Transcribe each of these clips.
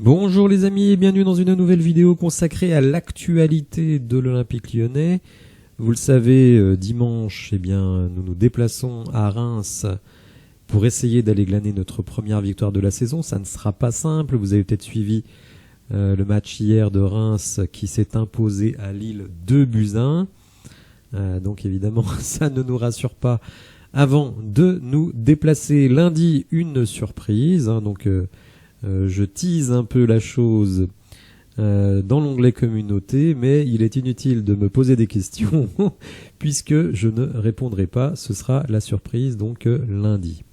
Bonjour les amis et bienvenue dans une nouvelle vidéo consacrée à l'actualité de l'Olympique Lyonnais. Vous le savez, dimanche, nous nous déplaçons à Reims pour essayer d'aller glaner notre première victoire de la saison. Ça ne sera pas simple, vous avez peut-être suivi le match hier de Reims qui s'est imposé à Lille 2-1. Donc évidemment, ça ne nous rassure pas avant de nous déplacer. Lundi, une surprise, je tease un peu la chose dans l'onglet communauté, mais il est inutile de me poser des questions puisque je ne répondrai pas. Ce sera la surprise donc lundi.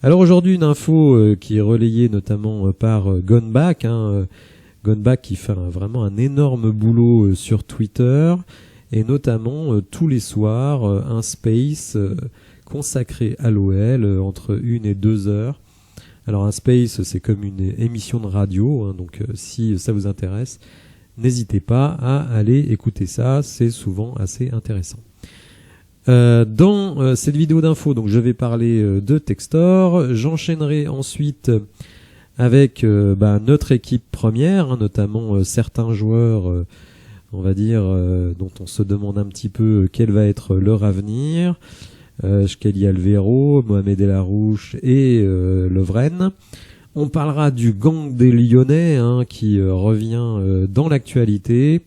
Alors aujourd'hui une info qui est relayée notamment par Gonback, Gonback qui fait vraiment un énorme boulot sur Twitter et notamment tous les soirs un space consacré à l'OL entre 1 et 2 heures. Alors un space, c'est comme une émission de radio, donc si ça vous intéresse, n'hésitez pas à aller écouter ça, c'est souvent assez intéressant. Dans cette vidéo d'info, donc je vais parler de Textor, j'enchaînerai ensuite avec notre équipe première, notamment certains joueurs, on va dire, dont on se demande un petit peu quel va être leur avenir. Shkeli Alvero, Mohamed El Arouche et Lovren. On parlera du gang des Lyonnais qui revient dans l'actualité,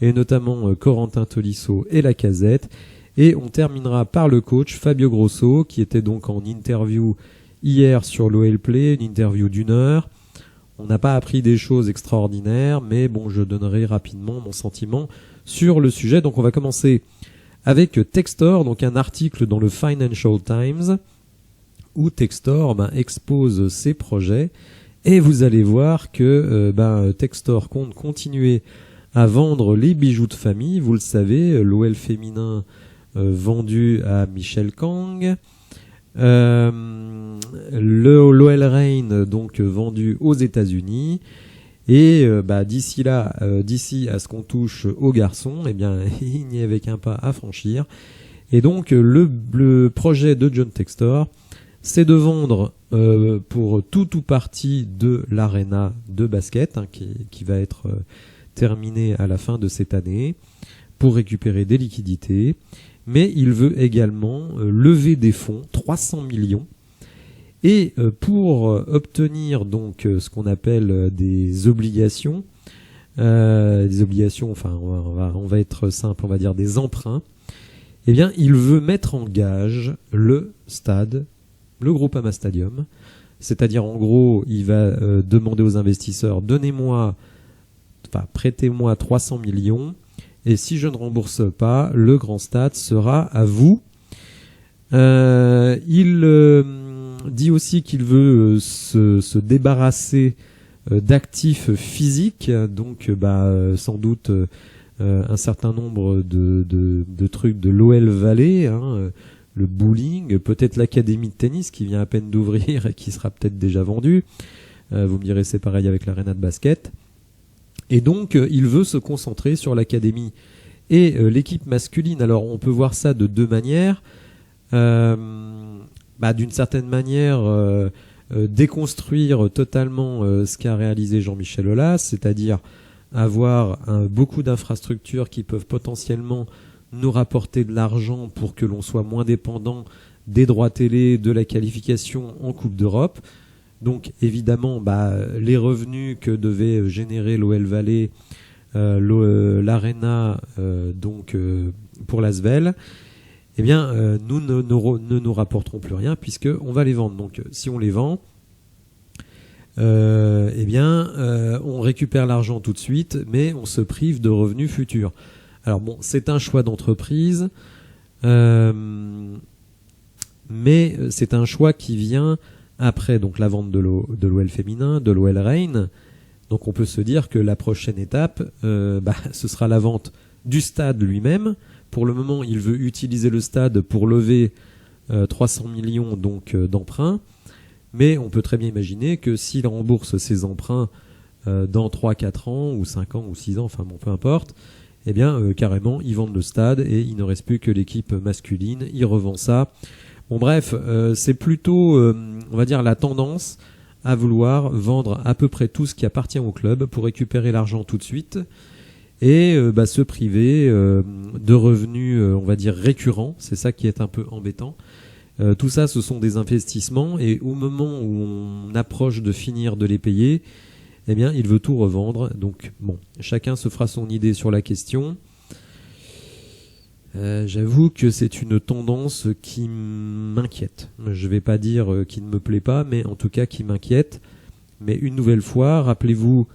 et notamment Corentin Tolisso et Lacazette. Et on terminera par le coach Fabio Grosso, qui était donc en interview hier sur l'OL Play, une interview d'1 heure. On n'a pas appris des choses extraordinaires, mais bon, je donnerai rapidement mon sentiment sur le sujet. Donc on va commencer avec Textor, donc un article dans le Financial Times où Textor expose ses projets, et vous allez voir que Textor compte continuer à vendre les bijoux de famille. Vous le savez, l'OL féminin vendu à Michel Kang, l'OL Reign donc vendu aux États-Unis. Et d'ici à ce qu'on touche aux garçons, il n'y avait qu'un pas à franchir. Et donc le projet de John Textor, c'est de vendre pour tout ou partie de l'arena de basket qui va être terminée à la fin de cette année pour récupérer des liquidités. Mais il veut également lever des fonds, 300 millions. Et pour obtenir donc ce qu'on appelle des obligations, on va être simple, on va dire des emprunts, il veut mettre en gage le stade, le Groupama Stadium. C'est-à-dire en gros, il va demander aux investisseurs, prêtez-moi 300 millions, et si je ne rembourse pas, le grand stade sera à vous. Il dit aussi qu'il veut se débarrasser d'actifs physiques, donc sans doute un certain nombre de trucs de l'OL Valley, le bowling, peut-être l'académie de tennis qui vient à peine d'ouvrir et qui sera peut-être déjà vendue. Vous me direz, c'est pareil avec l'aréna de basket. Et donc il veut se concentrer sur l'académie et l'équipe masculine. Alors on peut voir ça de deux manières. D'une certaine manière déconstruire totalement ce qu'a réalisé Jean-Michel Aulas, c'est-à-dire avoir beaucoup d'infrastructures qui peuvent potentiellement nous rapporter de l'argent pour que l'on soit moins dépendant des droits télé, de la qualification en Coupe d'Europe. Donc évidemment les revenus que devait générer l'OL Valley, l'Arena pour l'Asvel, nous ne nous rapporterons plus rien puisqu'on va les vendre. Donc si on les vend, on récupère l'argent tout de suite, mais on se prive de revenus futurs. Alors bon, c'est un choix d'entreprise, mais c'est un choix qui vient après donc la vente de l'OL féminin, de l'OL Reign. Donc on peut se dire que la prochaine étape, ce sera la vente du stade lui-même. Pour le moment, il veut utiliser le stade pour lever 300 millions d'emprunts. Mais on peut très bien imaginer que s'il rembourse ses emprunts dans 3-4 ans, ou 5 ans, ou 6 ans, peu importe, carrément, ils vendent le stade et il ne reste plus que l'équipe masculine. Il revend ça. Bon bref, c'est plutôt, on va dire, la tendance à vouloir vendre à peu près tout ce qui appartient au club pour récupérer l'argent tout de suite et se priver de revenus, on va dire, récurrents. C'est ça qui est un peu embêtant. Tout ça, ce sont des investissements et au moment où on approche de finir de les payer, eh bien, il veut tout revendre. Donc, bon, chacun se fera son idée sur la question. J'avoue que c'est une tendance qui m'inquiète. Je vais pas dire qui ne me plaît pas, mais en tout cas qui m'inquiète. Mais une nouvelle fois, rappelez-vous,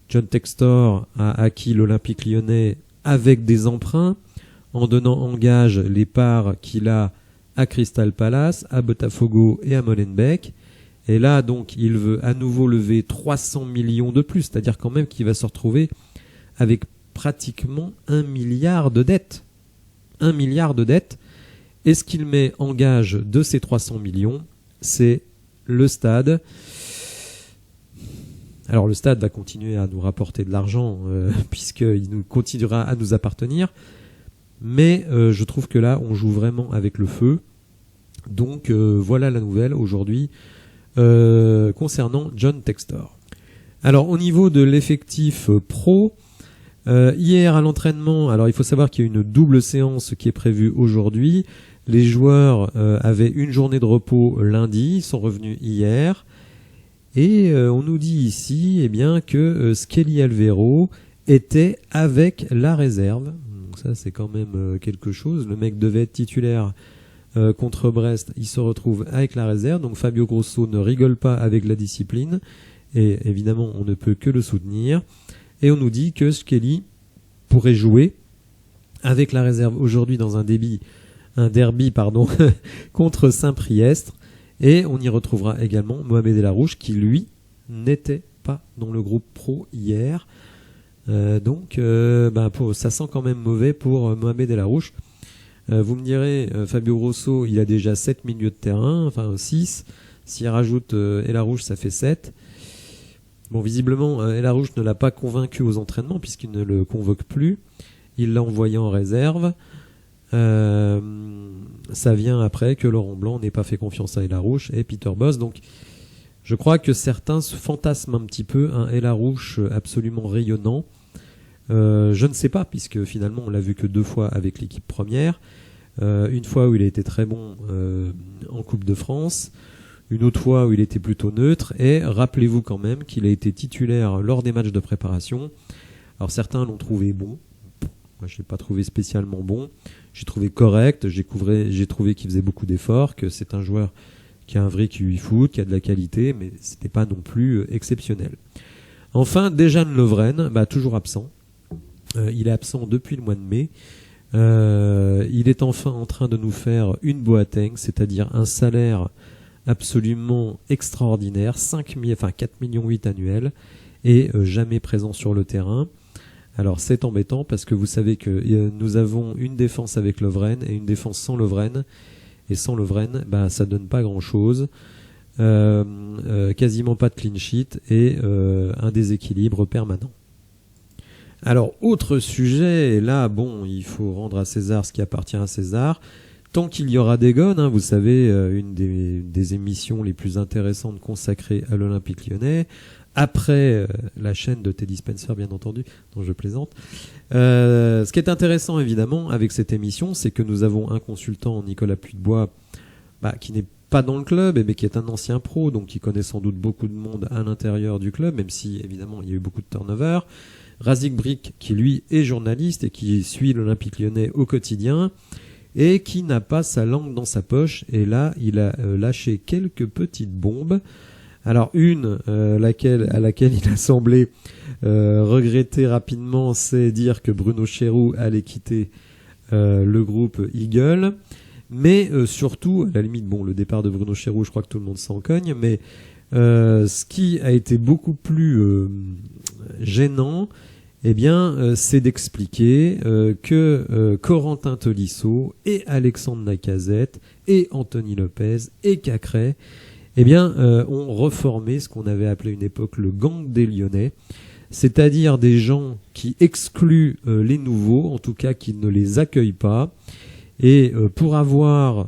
John Textor a acquis l'Olympique Lyonnais avec des emprunts, en donnant en gage les parts qu'il a à Crystal Palace, à Botafogo et à Molenbeek. Et là, donc, il veut à nouveau lever 300 millions de plus, c'est-à-dire quand même qu'il va se retrouver avec pratiquement 1 milliard de dettes. 1 milliard de dettes. Et ce qu'il met en gage de ces 300 millions, c'est le stade. Alors le stade va continuer à nous rapporter de l'argent puisqu'il continuera à nous appartenir. Mais je trouve que là, on joue vraiment avec le feu. Donc voilà la nouvelle aujourd'hui concernant John Textor. Alors au niveau de l'effectif pro, hier à l'entraînement, alors il faut savoir qu'il y a une double séance qui est prévue aujourd'hui. Les joueurs avaient une journée de repos lundi, ils sont revenus hier. Et on nous dit ici eh bien, que Skelly Alvero était avec la réserve. Donc ça c'est quand même quelque chose. Le mec devait être titulaire contre Brest, il se retrouve avec la réserve. Donc Fabio Grosso ne rigole pas avec la discipline. Et évidemment on ne peut que le soutenir. Et on nous dit que Skelly pourrait jouer avec la réserve aujourd'hui dans un derby contre Saint-Priest. Et on y retrouvera également Mohamed El Arouche qui lui n'était pas dans le groupe pro hier. Donc ça sent quand même mauvais pour Mohamed El Arouche. Vous me direz, Fabio Grosso, il a déjà 7 milieux de terrain, enfin 6. S'il rajoute El Arouche, ça fait 7. Bon, visiblement, El Arouche ne l'a pas convaincu aux entraînements puisqu'il ne le convoque plus. Il l'a envoyé en réserve. Ça vient après que Laurent Blanc n'ait pas fait confiance à El Arouche et Peter Bosz. Donc, je crois que certains se fantasment un petit peu un El Arouche absolument rayonnant. Je ne sais pas, puisque finalement on l'a vu que 2 fois avec l'équipe première. Une fois où il a été très bon en Coupe de France, une autre fois où il était plutôt neutre. Et rappelez-vous quand même qu'il a été titulaire lors des matchs de préparation. Alors certains l'ont trouvé bon. Moi, je l'ai pas trouvé spécialement bon. J'ai trouvé correct. J'ai trouvé qu'il faisait beaucoup d'efforts, que c'est un joueur qui a un vrai QI foot, qui a de la qualité, mais c'était pas non plus exceptionnel. Enfin, Dejan Lovren, toujours absent. Il est absent depuis le mois de mai. Il est enfin en train de nous faire une Boateng, c'est-à-dire un salaire absolument extraordinaire, 4,8 millions annuels, et jamais présent sur le terrain. Alors c'est embêtant parce que vous savez que nous avons une défense avec Lovren et une défense sans Lovren. Et sans Lovren, ça donne pas grand-chose. Quasiment pas de clean sheet et un déséquilibre permanent. Alors autre sujet, et là il faut rendre à César ce qui appartient à César. Tant qu'il y aura des gones, vous savez, une des émissions les plus intéressantes consacrées à l'Olympique Lyonnais. Après la chaîne de Teddy Spencer, bien entendu, dont je plaisante. Ce qui est intéressant, évidemment, avec cette émission, c'est que nous avons un consultant, Nicolas Puydebois, qui n'est pas dans le club, mais qui est un ancien pro, donc qui connaît sans doute beaucoup de monde à l'intérieur du club, même si, évidemment, il y a eu beaucoup de turnover. Razik Brick, qui lui est journaliste et qui suit l'Olympique Lyonnais au quotidien, et qui n'a pas sa langue dans sa poche. Et là, il a lâché quelques petites bombes. Alors à laquelle il a semblé regretter rapidement, c'est dire que Bruno Chéroux allait quitter le groupe Eagle. Mais surtout, à la limite, le départ de Bruno Chéroux, je crois que tout le monde s'en cogne, mais ce qui a été beaucoup plus gênant, c'est d'expliquer que Corentin Tolisso et Alexandre Lacazette et Anthony Lopez et Cacré ont reformé ce qu'on avait appelé à une époque le gang des Lyonnais, c'est-à-dire des gens qui excluent les nouveaux, en tout cas qui ne les accueillent pas, et pour avoir,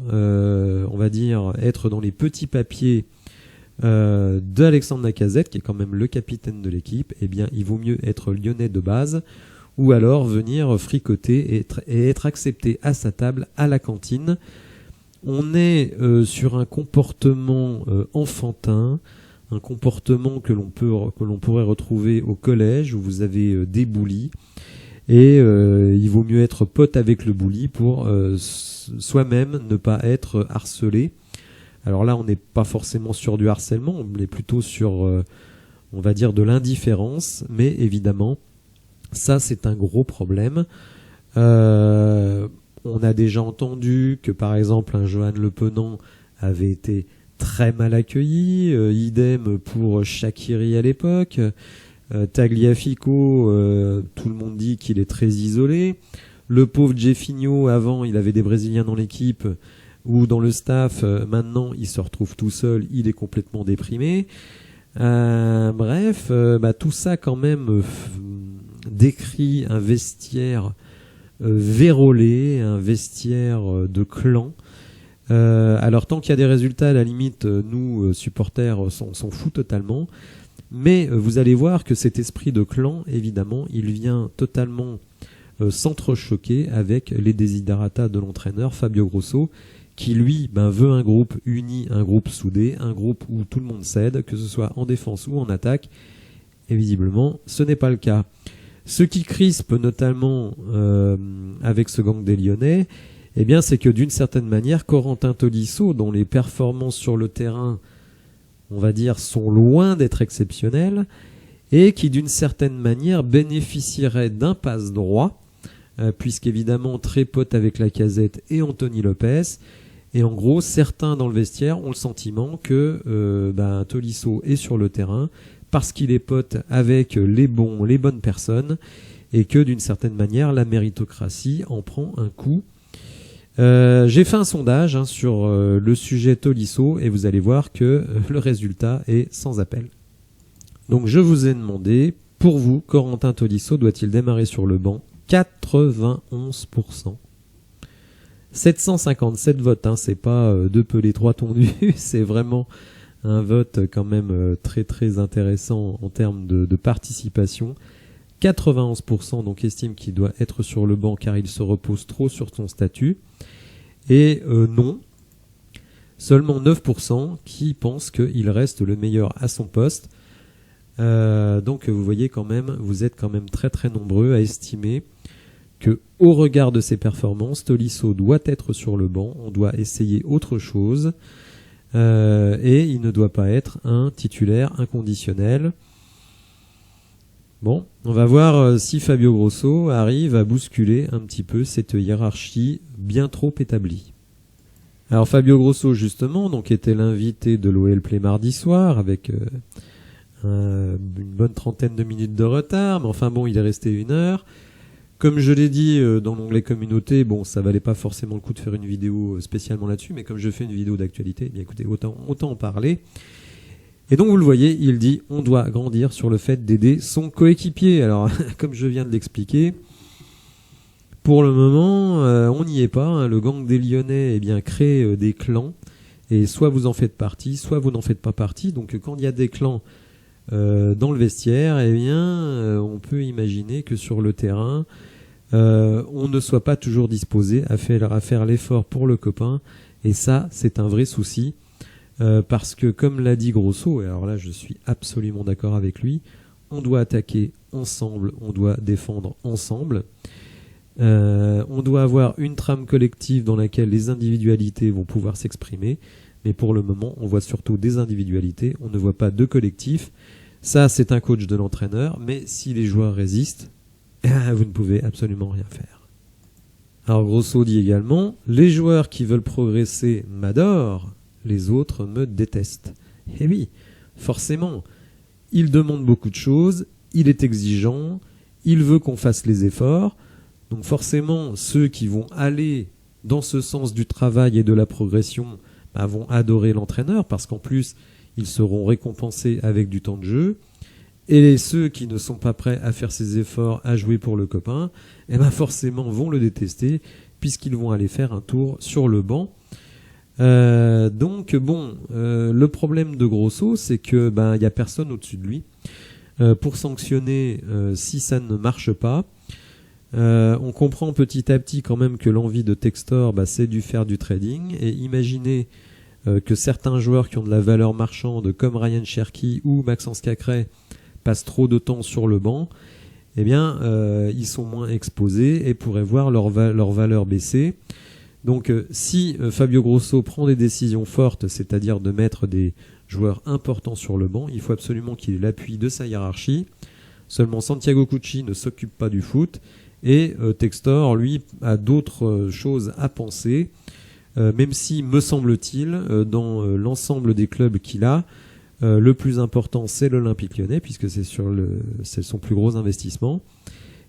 être dans les petits papiers d'Alexandre Lacazette, qui est quand même le capitaine de l'équipe, eh bien, il vaut mieux être lyonnais de base, ou alors venir fricoter et être accepté à sa table à la cantine. On est sur un comportement enfantin, un comportement que l'on pourrait retrouver au collège, où vous avez des bullies, et il vaut mieux être pote avec le bully pour soi-même ne pas être harcelé. Alors là, on n'est pas forcément sur du harcèlement, on est plutôt sur, on va dire, de l'indifférence, mais évidemment, ça c'est un gros problème. On a déjà entendu que par exemple un Johan Le Penant avait été très mal accueilli, idem pour Shaqiri à l'époque. Tagliafico, tout le monde dit qu'il est très isolé. Le pauvre Jeffinho, avant il avait des Brésiliens dans l'équipe ou dans le staff, maintenant il se retrouve tout seul, il est complètement déprimé. Bref, tout ça quand même décrit un vestiaire vérolé, un vestiaire de clan. Alors tant qu'il y a des résultats, à la limite, nous, supporters, on s'en fout totalement. Mais vous allez voir que cet esprit de clan, évidemment, il vient totalement s'entrechoquer avec les desiderata de l'entraîneur Fabio Grosso, qui lui veut un groupe uni, un groupe soudé, un groupe où tout le monde cède, que ce soit en défense ou en attaque. Et visiblement, ce n'est pas le cas. Ce qui crispe notamment avec ce gang des Lyonnais, eh bien, c'est que d'une certaine manière, Corentin Tolisso, dont les performances sur le terrain, on va dire, sont loin d'être exceptionnelles, et qui d'une certaine manière bénéficierait d'un passe droit, puisqu'évidemment très pote avec Lacazette et Anthony Lopez, et en gros, certains dans le vestiaire ont le sentiment que Tolisso est sur le terrain, parce qu'il est pote avec les bonnes personnes, et que d'une certaine manière, la méritocratie en prend un coup. J'ai fait un sondage sur le sujet Tolisso, et vous allez voir que le résultat est sans appel. Donc je vous ai demandé, pour vous, Corentin Tolisso doit-il démarrer sur le banc? 91%. 757 votes, c'est pas deux pelés, trois tondus, c'est vraiment un vote quand même très très intéressant en termes de participation. 91% donc estiment qu'il doit être sur le banc car il se repose trop sur son statut. Et non, seulement 9% qui pensent qu'il reste le meilleur à son poste. Donc vous voyez quand même, vous êtes quand même très très nombreux à estimer que au regard de ses performances, Tolisso doit être sur le banc, on doit essayer autre chose. Et il ne doit pas être un titulaire inconditionnel. Bon, on va voir si Fabio Grosso arrive à bousculer un petit peu cette hiérarchie bien trop établie. Alors Fabio Grosso justement, donc était l'invité de l'OL Play mardi soir avec une bonne trentaine de minutes de retard, mais enfin bon, il est resté 1 heure. Comme je l'ai dit dans l'onglet communauté, bon, ça valait pas forcément le coup de faire une vidéo spécialement là-dessus, mais comme je fais une vidéo d'actualité, eh bien écoutez, autant en parler. Et donc vous le voyez, il dit on doit grandir sur le fait d'aider son coéquipier. Alors comme je viens de l'expliquer, pour le moment on n'y est pas. Le gang des Lyonnais crée des clans et soit vous en faites partie, soit vous n'en faites pas partie. Donc quand il y a des clans dans le vestiaire, on peut imaginer que sur le terrain on ne soit pas toujours disposé à faire l'effort pour le copain, et ça c'est un vrai souci. Parce que comme l'a dit Grosso, et alors là je suis absolument d'accord avec lui, on doit attaquer ensemble, on doit défendre ensemble, on doit avoir une trame collective dans laquelle les individualités vont pouvoir s'exprimer, mais pour le moment on voit surtout des individualités, on ne voit pas de collectif. Ça c'est un coach de l'entraîneur, mais si les joueurs résistent, vous ne pouvez absolument rien faire. Alors Grosso dit également, les joueurs qui veulent progresser m'adorent, les autres me détestent. Et oui, forcément, il demande beaucoup de choses, il est exigeant, il veut qu'on fasse les efforts, donc forcément, ceux qui vont aller dans ce sens du travail et de la progression vont adorer l'entraîneur, parce qu'en plus, ils seront récompensés avec du temps de jeu, et ceux qui ne sont pas prêts à faire ces efforts, à jouer pour le copain, forcément vont le détester, puisqu'ils vont aller faire un tour sur le banc. Donc bon, le problème de Grosso, c'est que il y a personne au-dessus de lui pour sanctionner si ça ne marche pas. On comprend petit à petit quand même que l'envie de Textor, c'est du faire du trading. Et imaginez que certains joueurs qui ont de la valeur marchande, comme Ryan Cherky ou Maxence Cacré, passent trop de temps sur le banc, eh bien, ils sont moins exposés et pourraient voir leur valeur baisser. Donc, si Fabio Grosso prend des décisions fortes, c'est-à-dire de mettre des joueurs importants sur le banc, il faut absolument qu'il ait l'appui de sa hiérarchie. Seulement, Santiago Cucci ne s'occupe pas du foot et Textor, lui, a d'autres choses à penser. Même si, me semble-t-il, dans l'ensemble des clubs qu'il a, le plus important c'est l'Olympique Lyonnais, puisque c'est son plus gros investissement,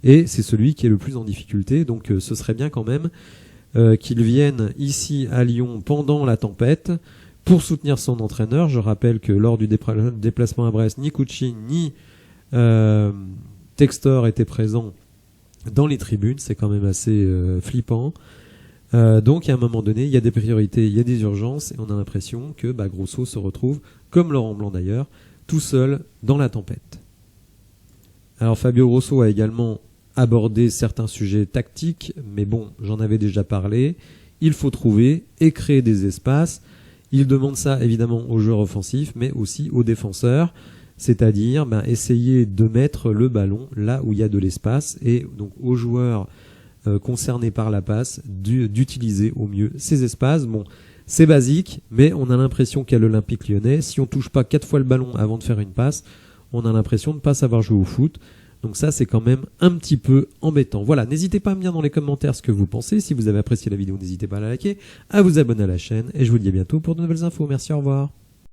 et c'est celui qui est le plus en difficulté. Donc ce serait bien quand même qu'il vienne ici à Lyon pendant la tempête pour soutenir son entraîneur. Je rappelle que lors du déplacement à Brest, ni Cucci ni Textor étaient présents dans les tribunes. C'est quand même assez flippant. Donc à un moment donné, il y a des priorités, il y a des urgences, et on a l'impression que Grosso se retrouve, comme Laurent Blanc d'ailleurs, tout seul dans la tempête. Alors Fabio Grosso a également abordé certains sujets tactiques, mais bon, j'en avais déjà parlé. Il faut trouver et créer des espaces. Il demande ça évidemment aux joueurs offensifs, mais aussi aux défenseurs, c'est-à-dire essayer de mettre le ballon là où il y a de l'espace, et donc aux joueurs concernés par la passe d'utiliser au mieux ces espaces. Bon, c'est basique, mais on a l'impression qu'à l'Olympique Lyonnais, si on touche pas 4 fois le ballon avant de faire une passe, on a l'impression de ne pas savoir jouer au foot. Donc ça, c'est quand même un petit peu embêtant. Voilà, n'hésitez pas à me dire dans les commentaires ce que vous pensez. Si vous avez apprécié la vidéo, n'hésitez pas à la liker, à vous abonner à la chaîne, et je vous dis à bientôt pour de nouvelles infos. Merci, au revoir.